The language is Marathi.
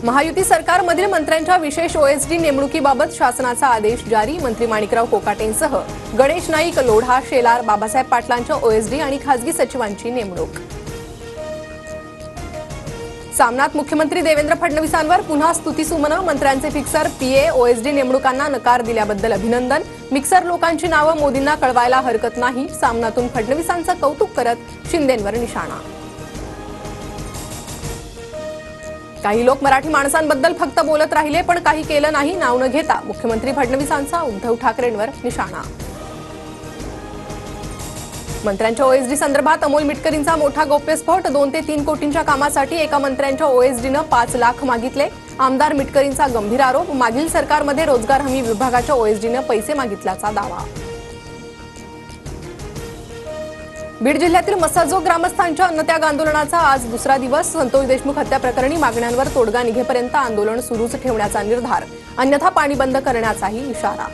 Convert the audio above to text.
महायुती सरकारमधील मंत्र्यांच्या विशेष ओएसडी नेमणुकीबाबत शासनाचा आदेश जारी। मंत्री माणिकराव कोकाटेंसह गणेश नाईक, लोढा, शेलार, बाबासाहेब पाटलांच्या ओएसडी आणि खासगी सचिवांची नेमणूक। सामनात मुख्यमंत्री देवेंद्र फडणवीसांवर पुन्हा स्तुतीसुमनं। मंत्र्यांचे फिक्सर, पीए, ओएसडी नेमणुकांना नकार दिल्याबद्दल अभिनंदन। मिक्सर लोकांची नावं मोदींना कळवायला हरकत नाही। सामनातून फडणवीसांचं कौतुक करत शिंदेंवर निशाणा। काही लोक मराठी माणसांबद्दल फक्त बोलत राहिले पण काही केलं नाही, नाव न घेता मुख्यमंत्री फडणवीसांचा उद्धव ठाकरेंवर निशाणा। मंत्र्यांच्या ओएसडी संदर्भात अमोल मिटकरींचा मोठा गौप्यस्फोट। 2 ते 3 कोटींच्या कामासाठी एका मंत्र्यांच्या ओएसडीनं 5 लाख मागितले। आमदार मिटकरींचा गंभीर आरोप। मागील सरकारमध्ये रोजगार हमी विभागाच्या ओएसडीनं पैसे मागितल्याचा दावा। बीड जिल्ह्यातील मसाजोग ग्रामस्थांच्या अन्नत्याग आंदोलनाचा आज दुसरा दिवस। संतोष देशमुख हत्या प्रकरणी मागण्यांवर तोडगा निघेपर्यंत आंदोलन सुरूच ठेवण्याचा निर्धार, अन्यथा पाणी बंद करण्याचाही इशारा।